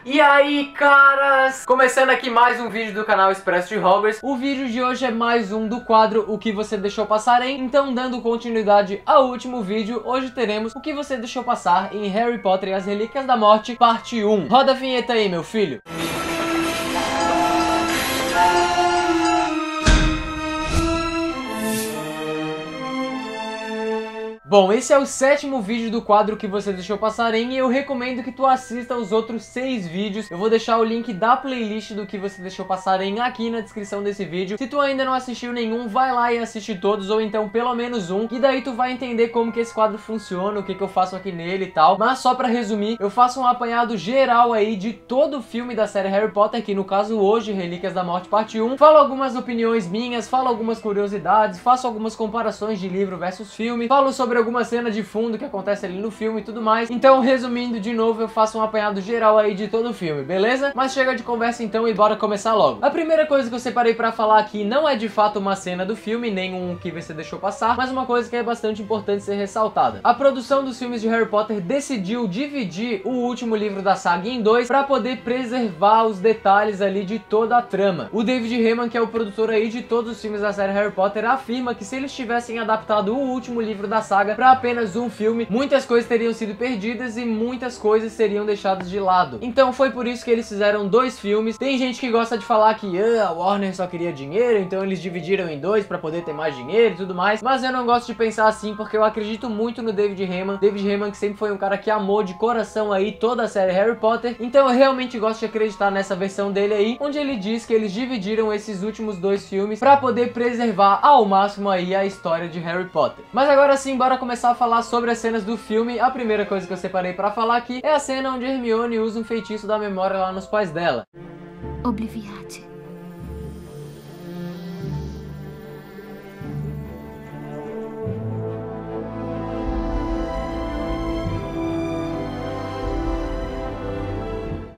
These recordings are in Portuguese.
E aí, caras? Começando aqui mais um vídeo do canal Expresso de Hogwarts. O vídeo de hoje é mais um do quadro O que você deixou passar em. Então, dando continuidade ao último vídeo, hoje teremos O que você deixou passar em Harry Potter e as Relíquias da Morte, parte 1. Roda a vinheta aí, meu filho. Bom, esse é o 7º vídeo do quadro que você deixou passar em, e eu recomendo que tu assista os outros 6 vídeos. Eu vou deixar o link da playlist do que você deixou passar em aqui na descrição desse vídeo. Se tu ainda não assistiu nenhum, vai lá e assiste todos, ou então pelo menos um, e daí tu vai entender como que esse quadro funciona, o que que eu faço aqui nele e tal. Mas só pra resumir, eu faço um apanhado geral aí de todo o filme da série Harry Potter, que no caso hoje, Relíquias da Morte parte 1. Falo algumas opiniões minhas, falo algumas curiosidades, faço algumas comparações de livro versus filme, falo sobre alguma cena de fundo que acontece ali no filme e tudo mais. Então, resumindo de novo, eu faço um apanhado geral aí de todo o filme, beleza? Mas chega de conversa então e bora começar logo. A primeira coisa que eu separei pra falar aqui não é de fato uma cena do filme, nem um que você deixou passar, mas uma coisa que é bastante importante ser ressaltada. A produção dos filmes de Harry Potter decidiu dividir o último livro da saga em 2 pra poder preservar os detalhes ali de toda a trama. O David Heyman, que é o produtor aí de todos os filmes da série Harry Potter, afirma que se eles tivessem adaptado o último livro da saga para apenas um filme, muitas coisas teriam sido perdidas e muitas coisas seriam deixadas de lado. Então foi por isso que eles fizeram 2 filmes. Tem gente que gosta de falar que a Warner só queria dinheiro, então eles dividiram em 2 para poder ter mais dinheiro e tudo mais, mas eu não gosto de pensar assim, porque eu acredito muito no David Heyman. David Heyman, que sempre foi um cara que amou de coração aí toda a série Harry Potter, então eu realmente gosto de acreditar nessa versão dele aí, onde ele diz que eles dividiram esses últimos 2 filmes para poder preservar ao máximo aí a história de Harry Potter. Mas agora sim, bora começar a falar sobre as cenas do filme. A primeira coisa que eu separei pra falar aqui é a cena onde Hermione usa um feitiço da memória lá nos pais dela. Obliviate.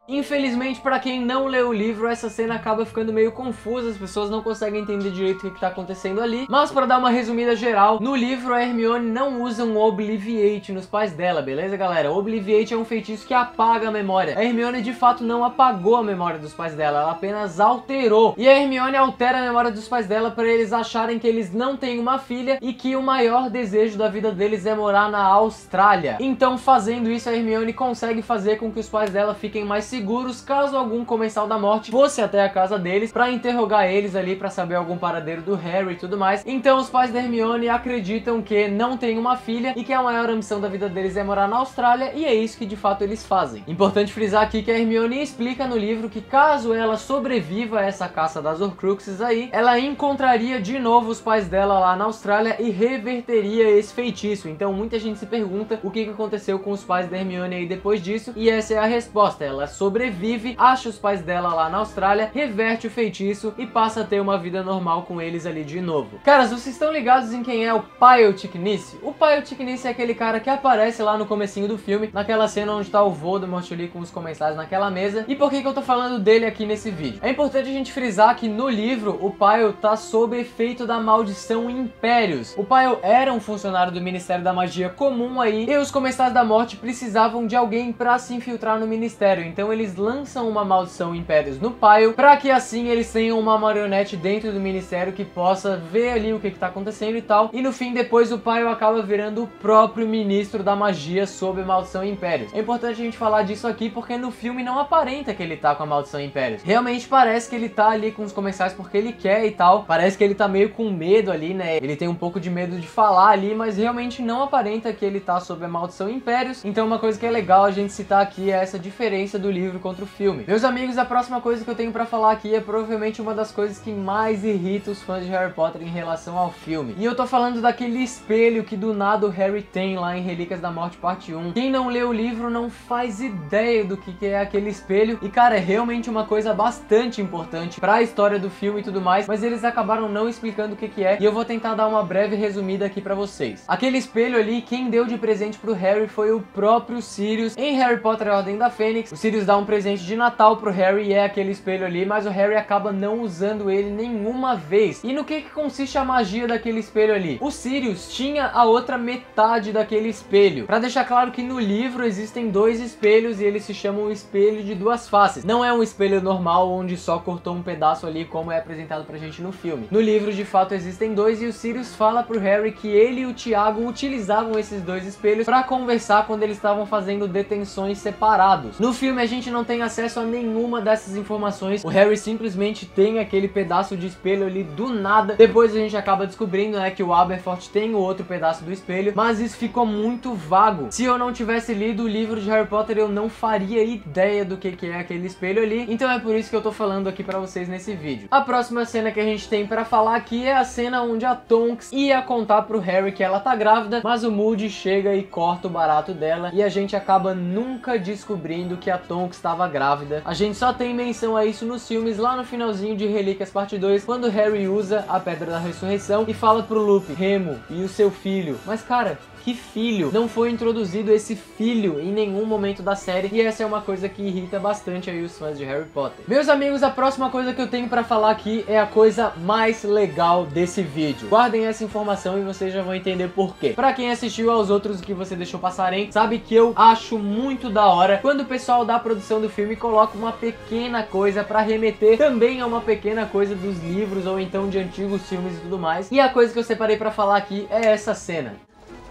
Infelizmente, pra quem não leu o livro, essa cena acaba ficando meio confusa, as pessoas não conseguem entender direito o que tá acontecendo ali. Mas pra dar uma resumida geral, no livro a Hermione não usa um Obliviate nos pais dela, beleza, galera? Obliviate é um feitiço que apaga a memória. A Hermione de fato não apagou a memória dos pais dela, ela apenas alterou. E a Hermione altera a memória dos pais dela pra eles acharem que eles não têm uma filha e que o maior desejo da vida deles é morar na Austrália. Então, fazendo isso, a Hermione consegue fazer com que os pais dela fiquem mais seguros caso algum comensal da morte fosse até a casa deles pra interrogar eles ali pra saber algum paradeiro do Harry e tudo mais. Então os pais da Hermione acreditam que não tem uma filha e que a maior ambição da vida deles é morar na Austrália, e é isso que de fato eles fazem. Importante frisar aqui que a Hermione explica no livro que caso ela sobreviva a essa caça das Horcruxes aí, ela encontraria de novo os pais dela lá na Austrália e reverteria esse feitiço. Então muita gente se pergunta o que aconteceu com os pais da Hermione aí depois disso, e essa é a resposta. Ela sobrevive, acha os pais dela lá na Austrália, reverte o feitiço e passa a ter uma vida normal com eles ali de novo. Caras, vocês estão ligados em quem é o Pyle Ticnice? O Pyle Ticnice é aquele cara que aparece lá no comecinho do filme, naquela cena onde tá o Voldemort ali com os comensais naquela mesa. E por que que eu tô falando dele aqui nesse vídeo? É importante a gente frisar que no livro o Pyle tá sob efeito da maldição Impérios. O Pyle era um funcionário do Ministério da Magia comum aí, e os comensais da morte precisavam de alguém pra se infiltrar no Ministério, então eles lançam uma maldição Impérios no Pyle, pra que assim eles tenham uma marionete dentro do Ministério que possa ver ali o que tá acontecendo e tal. E no fim, depois o Pyle acaba virando o próprio Ministro da Magia sob a maldição Impérios. É importante a gente falar disso aqui porque no filme não aparenta que ele tá com a maldição Impérios. Realmente parece que ele tá ali com os comensais porque ele quer e tal. Parece que ele tá meio com medo ali, né? Ele tem um pouco de medo de falar ali, mas realmente não aparenta que ele tá sob a maldição Impérios. Então uma coisa que é legal a gente citar aqui é essa diferença do livro contra o filme. Meus amigos, a próxima coisa que eu tenho pra falar aqui é provavelmente uma das coisas que mais irrita os fãs de Harry Potter em relação ao filme. E eu tô falando daquele espelho que do nada o Harry tem lá em Relíquias da Morte parte 1. Quem não leu o livro não faz ideia do que é aquele espelho. E cara, é realmente uma coisa bastante importante pra história do filme e tudo mais, mas eles acabaram não explicando o que é. E eu vou tentar dar uma breve resumida aqui pra vocês. Aquele espelho ali, quem deu de presente pro Harry foi o próprio Sirius em Harry Potter e a Ordem da Fênix. O Sirius dá um presente de Natal pro Harry e é aquele espelho ali, mas o Harry acaba não usando ele nenhuma vez. E no que consiste a magia daquele espelho ali? O Sirius tinha a outra metade daquele espelho. Pra deixar claro que no livro existem dois espelhos e eles se chamam espelho de duas faces. Não é um espelho normal onde só cortou um pedaço ali como é apresentado pra gente no filme. No livro de fato existem dois e o Sirius fala pro Harry que ele e o Tiago utilizavam esses dois espelhos pra conversar quando eles estavam fazendo detenções separados. No filme a gente não tem acesso a nenhuma dessas informações. O Harry simplesmente tem aquele pedaço de espelho ali do nada. Depois a gente acaba descobrindo, né, que o Aberforth tem o outro pedaço do espelho, mas isso ficou muito vago. Se eu não tivesse lido o livro de Harry Potter, eu não faria ideia do que é aquele espelho ali. Então é por isso que eu tô falando aqui pra vocês nesse vídeo. A próxima cena que a gente tem pra falar aqui é a cena onde a Tonks ia contar pro Harry que ela tá grávida, mas o Moody chega e corta o barato dela e a gente acaba nunca descobrindo que a Tonks estava grávida. A gente só tem menção a isso nos filmes lá no finalzinho de Relíquias Parte 2, quando Harry usa a Pedra da Ressurreição e fala pro Lupin: Remo, e o seu filho? Mas cara, que filho? Não foi introduzido esse filho em nenhum momento da série e essa é uma coisa que irrita bastante aí os fãs de Harry Potter. Meus amigos, a próxima coisa que eu tenho pra falar aqui é a coisa mais legal desse vídeo. Guardem essa informação e vocês já vão entender por quê. Pra quem assistiu aos outros que você deixou passarem, sabe que eu acho muito da hora quando o pessoal da produção do filme coloca uma pequena coisa pra remeter também a uma pequena coisa dos livros ou então de antigos filmes e tudo mais. E a coisa que eu separei pra falar aqui é essa cena.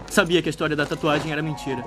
Sabia que a história da tatuagem era mentira.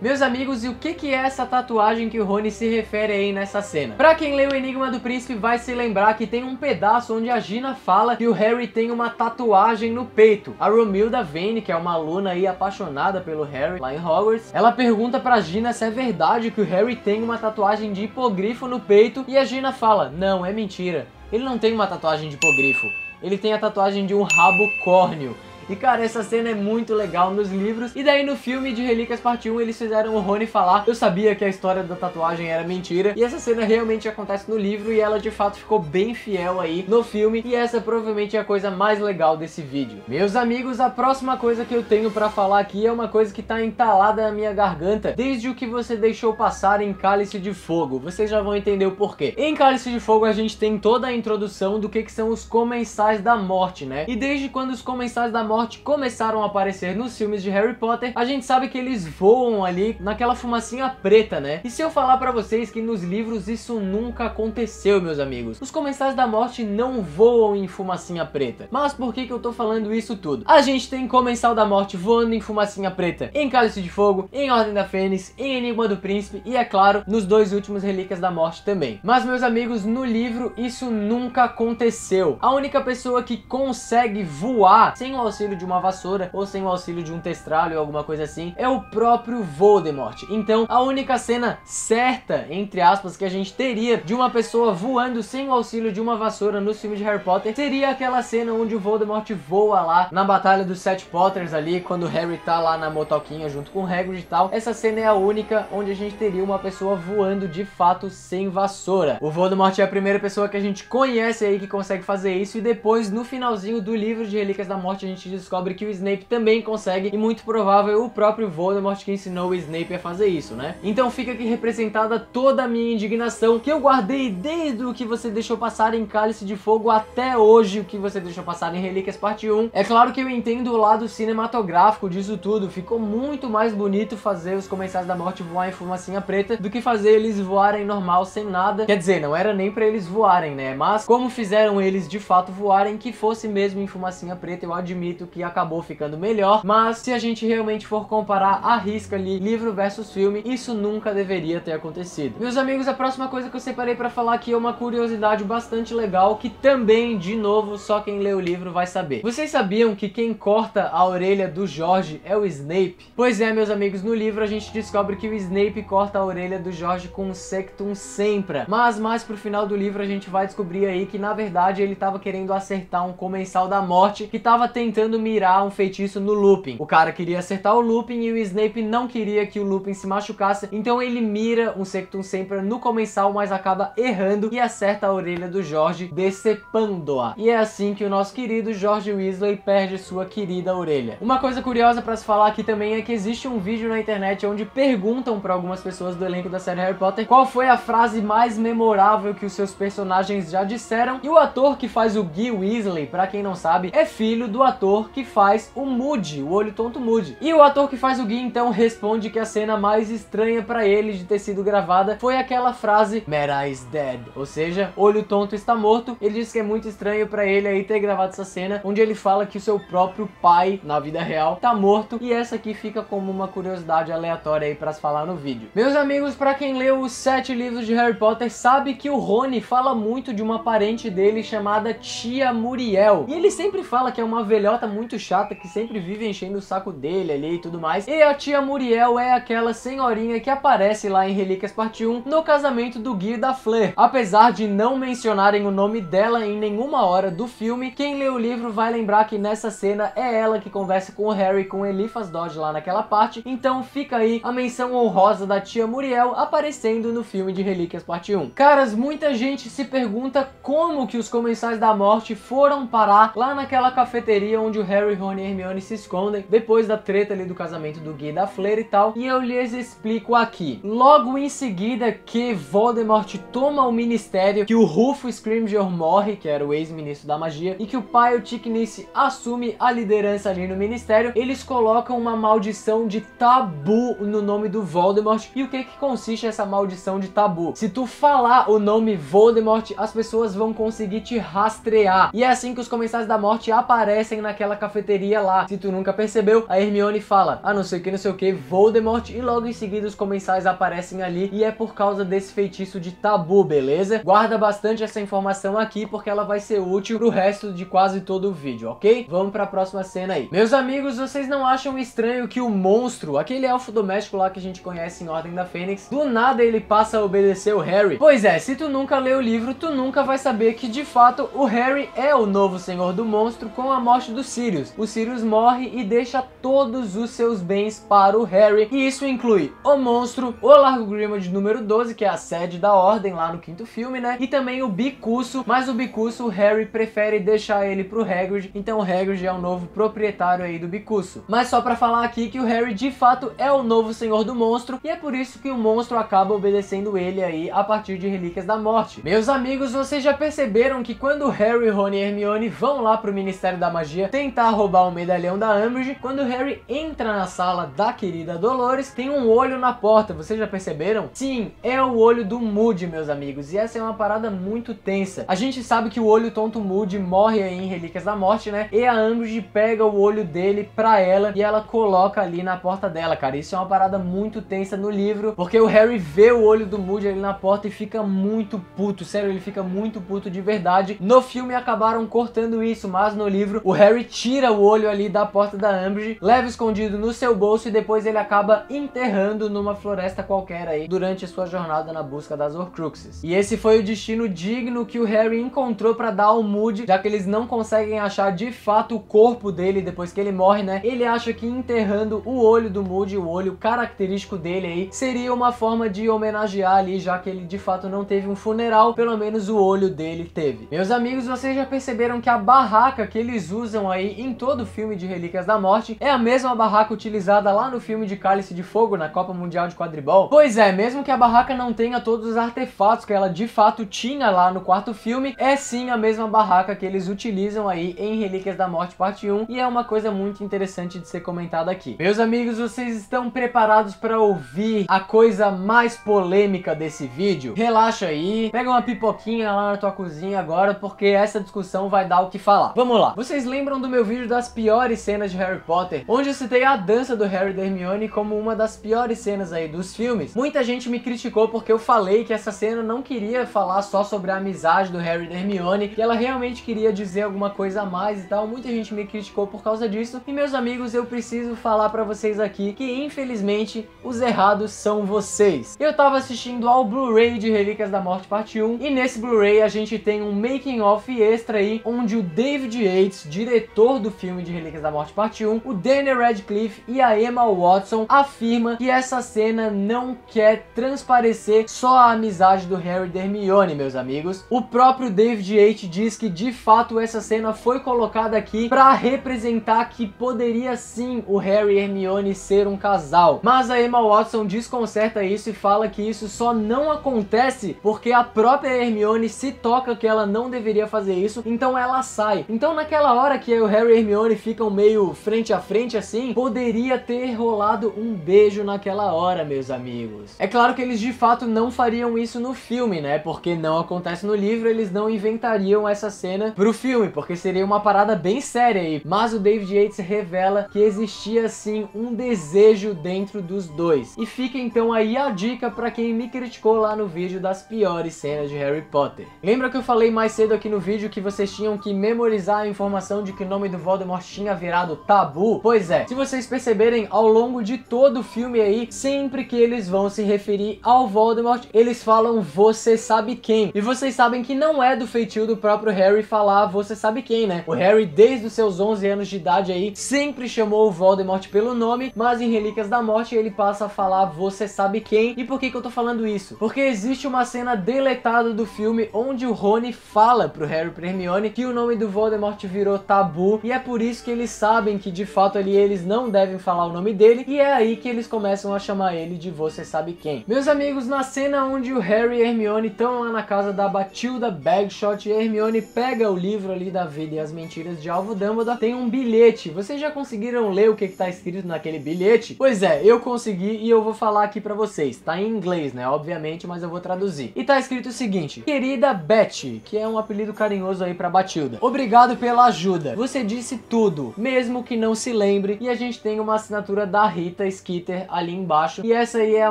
Meus amigos, e o que é essa tatuagem que o Rony se refere aí nessa cena? Pra quem leu o Enigma do Príncipe vai se lembrar que tem um pedaço onde a Gina fala que o Harry tem uma tatuagem no peito. A Romilda Vane, que é uma aluna aí apaixonada pelo Harry lá em Hogwarts, ela pergunta pra Gina se é verdade que o Harry tem uma tatuagem de hipogrifo no peito e a Gina fala: não, é mentira. Ele não tem uma tatuagem de hipogrifo. Ele tem a tatuagem de um rabo córneo. E cara, essa cena é muito legal nos livros. E daí no filme de Relíquias Parte 1 eles fizeram o Rony falar: eu sabia que a história da tatuagem era mentira. E essa cena realmente acontece no livro e ela de fato ficou bem fiel aí no filme. E essa provavelmente é a coisa mais legal desse vídeo. Meus amigos, a próxima coisa que eu tenho pra falar aqui é uma coisa que tá entalada na minha garganta desde o que você deixou passar em Cálice de Fogo. Vocês já vão entender o porquê. Em Cálice de Fogo a gente tem toda a introdução do que são os Comensais da Morte, né? E desde quando os Comensais da Morte começaram a aparecer nos filmes de Harry Potter, a gente sabe que eles voam ali naquela fumacinha preta, né? E se eu falar pra vocês que nos livros isso nunca aconteceu, meus amigos? Os Comensais da Morte não voam em fumacinha preta. Mas por que eu tô falando isso tudo? A gente tem Comensal da Morte voando em fumacinha preta em Cálice de Fogo, em Ordem da Fênix, em Enigma do Príncipe e, é claro, nos dois últimos Relíquias da Morte também. Mas, meus amigos, no livro isso nunca aconteceu. A única pessoa que consegue voar sem o auxílio de uma vassoura ou sem o auxílio de um testralho ou alguma coisa assim é o próprio Voldemort. Então a única cena certa, entre aspas, que a gente teria de uma pessoa voando sem o auxílio de uma vassoura nos filmes de Harry Potter seria aquela cena onde o Voldemort voa lá na Batalha dos Sete Potters ali, quando o Harry tá lá na motoquinha junto com o Hagrid e tal. Essa cena é a única onde a gente teria uma pessoa voando de fato sem vassoura. O Voldemort é a primeira pessoa que a gente conhece aí que consegue fazer isso e depois no finalzinho do livro de Relíquias da Morte a gente descobre que o Snape também consegue e muito provável o próprio Voldemort que ensinou o Snape a fazer isso, né? Então fica aqui representada toda a minha indignação que eu guardei desde o que você deixou passar em Cálice de Fogo até hoje o que você deixou passar em Relíquias Parte 1. É claro que eu entendo o lado cinematográfico disso tudo, ficou muito mais bonito fazer os Comensais da Morte voar em fumacinha preta do que fazer eles voarem normal sem nada. Quer dizer, não era nem pra eles voarem, né? Mas como fizeram eles de fato voarem, que fosse mesmo em fumacinha preta, eu admito que acabou ficando melhor, mas se a gente realmente for comparar a risca ali, livro versus filme, isso nunca deveria ter acontecido. Meus amigos, a próxima coisa que eu separei pra falar aqui é uma curiosidade bastante legal, que também, de novo, só quem lê o livro vai saber. Vocês sabiam que quem corta a orelha do Jorge é o Snape? Pois é, meus amigos, no livro a gente descobre que o Snape corta a orelha do Jorge com um Sectum Sempra, mas mais pro final do livro a gente vai descobrir aí que na verdade ele tava querendo acertar um Comensal da Morte que tava tentando tentando mirar um feitiço no Lupin. O cara queria acertar o Lupin e o Snape não queria que o Lupin se machucasse, então ele mira um Sectum Sempra no comensal, mas acaba errando e acerta a orelha do Jorge, decepando-a. E é assim que o nosso querido George Weasley perde sua querida orelha. Uma coisa curiosa pra se falar aqui também é que existe um vídeo na internet onde perguntam pra algumas pessoas do elenco da série Harry Potter qual foi a frase mais memorável que os seus personagens já disseram, e o ator que faz o Guy Weasley, pra quem não sabe, é filho do ator que faz o Moody, o Olho Tonto Moody. E o ator que faz o Guy então responde que a cena mais estranha pra ele de ter sido gravada foi aquela frase Mad Eye's dead, ou seja, Olho Tonto está morto. Ele diz que é muito estranho pra ele aí ter gravado essa cena onde ele fala que o seu próprio pai, na vida real, tá morto, e essa aqui fica como uma curiosidade aleatória aí pra se falar no vídeo. Meus amigos, pra quem leu os 7 livros de Harry Potter, sabe que o Rony fala muito de uma parente dele chamada Tia Muriel, e ele sempre fala que é uma velhota muito chata que sempre vive enchendo o saco dele ali e tudo mais, e a Tia Muriel é aquela senhorinha que aparece lá em Relíquias Parte 1 no casamento do Guy e da Fleur. Apesar de não mencionarem o nome dela em nenhuma hora do filme, quem lê o livro vai lembrar que nessa cena é ela que conversa com o Harry com Eliphas Dodge lá naquela parte, então fica aí a menção honrosa da Tia Muriel aparecendo no filme de Relíquias Parte 1. Caras, muita gente se pergunta como que os Comensais da Morte foram parar lá naquela cafeteria onde o Harry, Ron e Hermione se escondem depois da treta ali do casamento do Guy e da Fleur e tal, e eu lhes explico aqui. Logo em seguida que Voldemort toma o ministério, que o Rufus Scrimgeour morre, que era o ex-ministro da magia, e que o pai, o Ticnice, assume a liderança ali no ministério, eles colocam uma maldição de tabu no nome do Voldemort. E o que consiste essa maldição de tabu? Se tu falar o nome Voldemort, as pessoas vão conseguir te rastrear, e é assim que os Comensais da Morte aparecem naquela cafeteria lá. Se tu nunca percebeu, a Hermione fala, não sei o que, Voldemort, e logo em seguida os Comensais aparecem ali, e é por causa desse feitiço de tabu, beleza? Guarda bastante essa informação aqui, porque ela vai ser útil pro resto de quase todo o vídeo, ok? Vamos pra próxima cena aí. Meus amigos, vocês não acham estranho que o monstro, aquele elfo doméstico lá que a gente conhece em Ordem da Fênix, do nada ele passa a obedecer o Harry? Pois é, se tu nunca leu o livro, tu nunca vai saber que de fato o Harry é o novo senhor do monstro com a morte do Sirius. O Sirius morre e deixa todos os seus bens para o Harry, e isso inclui o monstro, o Largo Grimmauld número 12, que é a sede da Ordem lá no 5º filme, né? E também o Bicuço, mas o Bicuço o Harry prefere deixar ele pro Hagrid, então o Hagrid é o novo proprietário aí do Bicuço. Mas só pra falar aqui que o Harry de fato é o novo senhor do monstro, e é por isso que o monstro acaba obedecendo ele aí a partir de Relíquias da Morte. Meus amigos, vocês já perceberam que quando Harry, Ron e Hermione vão lá pro Ministério da Magia tentar roubar o medalhão da Umbridge, quando o Harry entra na sala da querida Dolores, tem um olho na porta, vocês já perceberam? Sim, é o olho do Moody, meus amigos, e essa é uma parada muito tensa. A gente sabe que o Olho Tonto Moody morre aí em Relíquias da Morte, né? E a Umbridge pega o olho dele pra ela e ela coloca ali na porta dela, cara. Isso é uma parada muito tensa no livro, porque o Harry vê o olho do Moody ali na porta e fica muito puto, sério, ele fica muito puto de verdade. No filme acabaram cortando isso, mas no livro o Harry tira o olho ali da porta da Umbridge, leva escondido no seu bolso e depois ele acaba enterrando numa floresta qualquer aí durante a sua jornada na busca das Horcruxes. E esse foi o destino digno que o Harry encontrou pra dar ao Moody, já que eles não conseguem achar de fato o corpo dele depois que ele morre, né? Ele acha que enterrando o olho do Moody, o olho característico dele aí, seria uma forma de homenagear ali, já que ele de fato não teve um funeral, pelo menos o olho dele teve. Meus amigos, vocês já perceberam que a barraca que eles usam aí em todo o filme de Relíquias da Morte é a mesma barraca utilizada lá no filme de Cálice de Fogo, na Copa Mundial de Quadribol? Pois é, mesmo que a barraca não tenha todos os artefatos que ela de fato tinha lá no 4º filme, é sim a mesma barraca que eles utilizam aí em Relíquias da Morte Parte 1, e é uma coisa muito interessante de ser comentada aqui. Meus amigos, vocês estão preparados para ouvir a coisa mais polêmica desse vídeo? Relaxa aí, pega uma pipoquinha lá na tua cozinha agora, porque essa discussão vai dar o que falar. Vamos lá. Vocês lembram do meu vídeo das piores cenas de Harry Potter, onde eu citei a dança do Harry e da Hermione como uma das piores cenas aí dos filmes? Muita gente me criticou porque eu falei que essa cena não queria falar só sobre a amizade do Harry e da Hermione, que ela realmente queria dizer alguma coisa a mais e tal. Muita gente me criticou por causa disso, e meus amigos, eu preciso falar pra vocês aqui que infelizmente os errados são vocês. Eu tava assistindo ao Blu-ray de Relíquias da Morte Parte 1, e nesse Blu-ray a gente tem um making of extra aí, onde o David Yates, diretor diretor do filme de Relíquias da Morte Parte 1, o Daniel Radcliffe e a Emma Watson afirma que essa cena não quer transparecer só a amizade do Harry e da Hermione, meus amigos. O próprio David Yates diz que de fato essa cena foi colocada aqui para representar que poderia sim o Harry e Hermione ser um casal. Mas a Emma Watson desconcerta isso e fala que isso só não acontece porque a própria Hermione se toca que ela não deveria fazer isso, então ela sai. Então naquela hora que o Harry e Hermione ficam meio frente a frente assim, poderia ter rolado um beijo naquela hora, meus amigos. É claro que eles de fato não fariam isso no filme, né? Porque não acontece no livro, eles não inventariam essa cena pro filme, porque seria uma parada bem séria aí. Mas o David Yates revela que existia sim um desejo dentro dos dois. E fica então aí a dica pra quem me criticou lá no vídeo das piores cenas de Harry Potter. Lembra que eu falei mais cedo aqui no vídeo que vocês tinham que memorizar a informação de que o nome do Voldemort tinha virado tabu? Pois é, se vocês perceberem ao longo de todo o filme aí, sempre que eles vão se referir ao Voldemort, eles falam você sabe quem. E vocês sabem que não é do feitio do próprio Harry falar você sabe quem, né? O Harry desde os seus 11 anos de idade aí sempre chamou o Voldemort pelo nome, mas em Relíquias da Morte ele passa a falar você sabe quem. E por que que eu tô falando isso? Porque existe uma cena deletada do filme onde o Rony fala pro Harry e pra Hermione que o nome do Voldemort virou tabu, e é por isso que eles sabem que de fato ali eles não devem falar o nome dele, e é aí que eles começam a chamar ele de você sabe quem. Meus amigos, na cena onde o Harry e a Hermione estão lá na casa da Bathilda Bagshot e a Hermione pega o livro ali da Vida e as Mentiras de Alvo Dumbledore, tem um bilhete. Vocês já conseguiram ler o que tá escrito naquele bilhete? Pois é, eu consegui e eu vou falar aqui pra vocês. Tá em inglês, né? Obviamente, mas eu vou traduzir. E tá escrito o seguinte: querida Betty, que é um apelido carinhoso aí pra Bathilda, obrigado pela ajuda. Você disse tudo, mesmo que não se lembre, e a gente tem uma assinatura da Rita Skeeter ali embaixo, e essa aí é a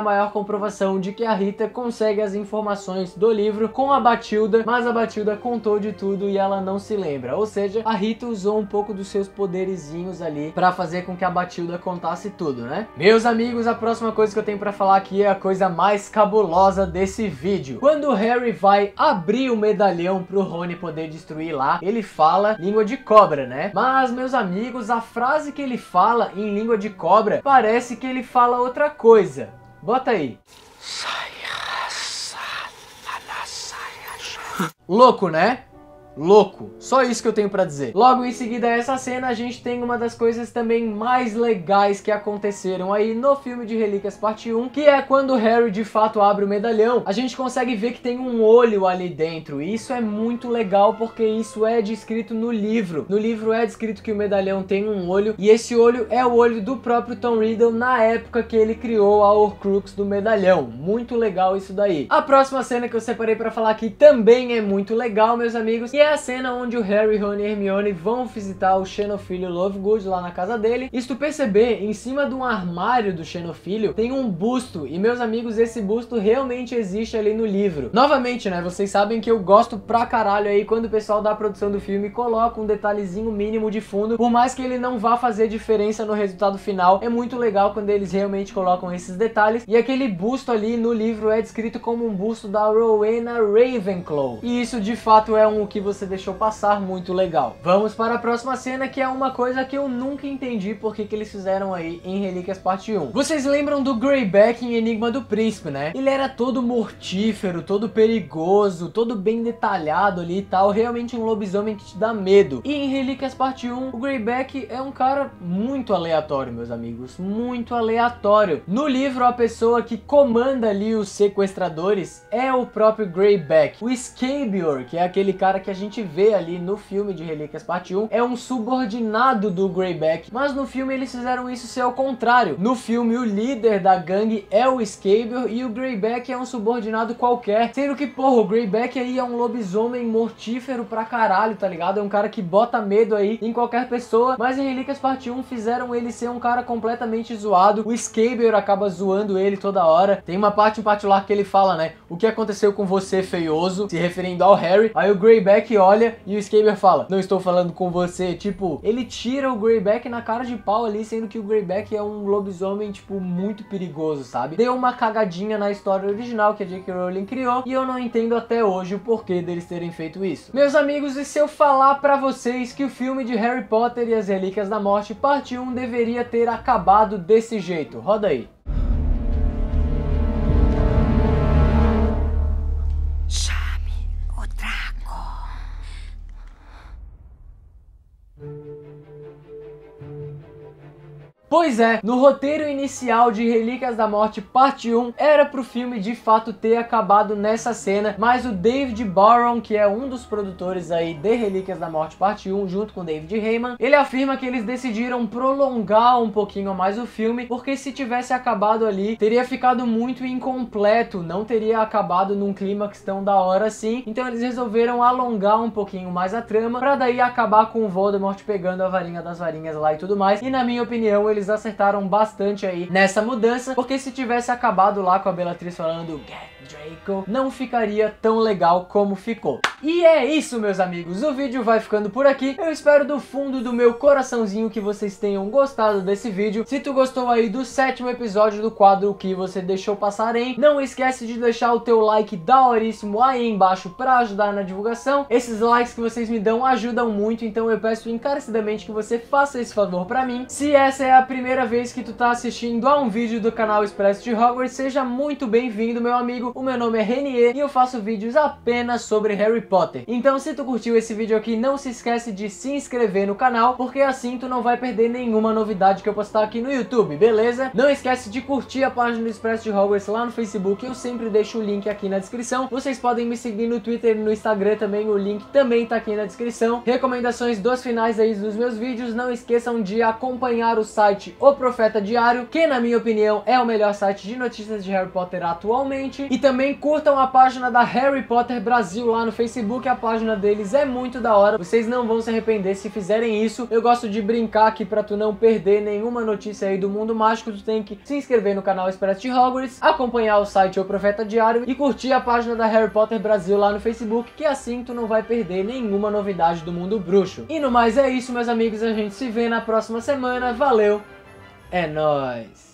maior comprovação de que a Rita consegue as informações do livro com a Bathilda, mas a Bathilda contou de tudo e ela não se lembra. Ou seja, a Rita usou um pouco dos seus poderizinhos ali pra fazer com que a Bathilda contasse tudo, né? Meus amigos, a próxima coisa que eu tenho pra falar aqui é a coisa mais cabulosa desse vídeo. Quando o Harry vai abrir o medalhão pro Rony poder destruir lá, ele fala língua de cobra, né? Mas, meus amigos, a frase que ele fala em língua de cobra parece que ele fala outra coisa. Bota aí. Louco, né? Louco. Só isso que eu tenho pra dizer. Logo em seguida a essa cena, a gente tem uma das coisas também mais legais que aconteceram aí no filme de Relíquias Parte 1, que é quando o Harry de fato abre o medalhão, a gente consegue ver que tem um olho ali dentro, e isso é muito legal porque isso é descrito no livro. No livro é descrito que o medalhão tem um olho, e esse olho é o olho do próprio Tom Riddle na época que ele criou a Horcrux do medalhão. Muito legal isso daí. A próxima cena que eu separei pra falar aqui também é muito legal, meus amigos, e é a cena onde o Harry, Rony e Hermione vão visitar o Xenofilho Lovegood lá na casa dele. E se tu perceber, em cima de um armário do Xenofilho tem um busto, e meus amigos, esse busto realmente existe ali no livro. Novamente, né, vocês sabem que eu gosto pra caralho aí quando o pessoal da produção do filme coloca um detalhezinho mínimo de fundo, por mais que ele não vá fazer diferença no resultado final. É muito legal quando eles realmente colocam esses detalhes, e aquele busto ali no livro é descrito como um busto da Rowena Ravenclaw, e isso de fato é um que você deixou passar muito legal. Vamos para a próxima cena, que é uma coisa que eu nunca entendi porque que eles fizeram aí em Relíquias Parte 1. Vocês lembram do Greyback em Enigma do Príncipe, né? Ele era todo mortífero, todo perigoso, todo bem detalhado ali e tal, realmente um lobisomem que te dá medo. E em Relíquias Parte 1, o Greyback é um cara muito aleatório, meus amigos, muito aleatório. No livro, a pessoa que comanda ali os sequestradores é o próprio Greyback. O Scabior, que é aquele cara que a gente vê ali no filme de Relíquias Parte 1, é um subordinado do Greyback, mas no filme eles fizeram isso ser ao contrário. No filme o líder da gangue é o Scabior e o Greyback é um subordinado qualquer, sendo que, porra, o Greyback aí é um lobisomem mortífero pra caralho, tá ligado? É um cara que bota medo aí em qualquer pessoa, mas em Relíquias Parte 1 fizeram ele ser um cara completamente zoado. O Scabior acaba zoando ele toda hora. Tem uma parte em particular que ele fala, né, o que aconteceu com você, feioso, se referindo ao Harry. Aí o Greyback Greyback olha e o Skaber fala, não estou falando com você, tipo, ele tira o Greyback na cara de pau ali, sendo que o Greyback é um lobisomem, tipo, muito perigoso, sabe? Deu uma cagadinha na história original que a J.K. Rowling criou e eu não entendo até hoje o porquê deles terem feito isso. Meus amigos, e se eu falar pra vocês que o filme de Harry Potter e as Relíquias da Morte, parte 1, deveria ter acabado desse jeito? Roda aí. Chame o Draco. Pois é, no roteiro inicial de Relíquias da Morte parte 1, era pro filme de fato ter acabado nessa cena, mas o David Barron, que é um dos produtores aí de Relíquias da Morte parte 1, junto com David Heyman, ele afirma que eles decidiram prolongar um pouquinho mais o filme, porque se tivesse acabado ali, teria ficado muito incompleto, não teria acabado num clímax tão da hora assim, então eles resolveram alongar um pouquinho mais a trama, pra daí acabar com o Voldemort pegando a varinha das varinhas lá e tudo mais, e na minha opinião, eles acertaram bastante aí nessa mudança, porque se tivesse acabado lá com a Bellatrix falando Get Draco, não ficaria tão legal como ficou. E é isso, meus amigos, o vídeo vai ficando por aqui. Eu espero do fundo do meu coraçãozinho que vocês tenham gostado desse vídeo. Se tu gostou aí do 7º episódio do quadro O Que Você Deixou Passar Em, não esquece de deixar o teu like daoríssimo aí embaixo pra ajudar na divulgação. Esses likes que vocês me dão ajudam muito, então eu peço encarecidamente que você faça esse favor pra mim. Se essa é a primeira vez que tu tá assistindo a um vídeo do canal Expresso de Hogwarts, seja muito bem-vindo, meu amigo. O meu nome é Renier e eu faço vídeos apenas sobre Harry Potter. Então se tu curtiu esse vídeo aqui, não se esquece de se inscrever no canal, porque assim tu não vai perder nenhuma novidade que eu postar aqui no YouTube, beleza? Não esquece de curtir a página do Expresso de Hogwarts lá no Facebook, eu sempre deixo o link aqui na descrição. Vocês podem me seguir no Twitter e no Instagram também, o link também tá aqui na descrição. Recomendações dos finais aí dos meus vídeos, não esqueçam de acompanhar o site O Profeta Diário, que na minha opinião é o melhor site de notícias de Harry Potter atualmente. E também curtam a página da Harry Potter Brasil lá no Facebook, a página deles é muito da hora, vocês não vão se arrepender se fizerem isso. Eu gosto de brincar aqui pra tu não perder nenhuma notícia aí do mundo mágico, tu tem que se inscrever no canal Expresso de Hogwarts, acompanhar o site O Profeta Diário e curtir a página da Harry Potter Brasil lá no Facebook, que assim tu não vai perder nenhuma novidade do mundo bruxo. E no mais é isso, meus amigos, a gente se vê na próxima semana, valeu! É nóis!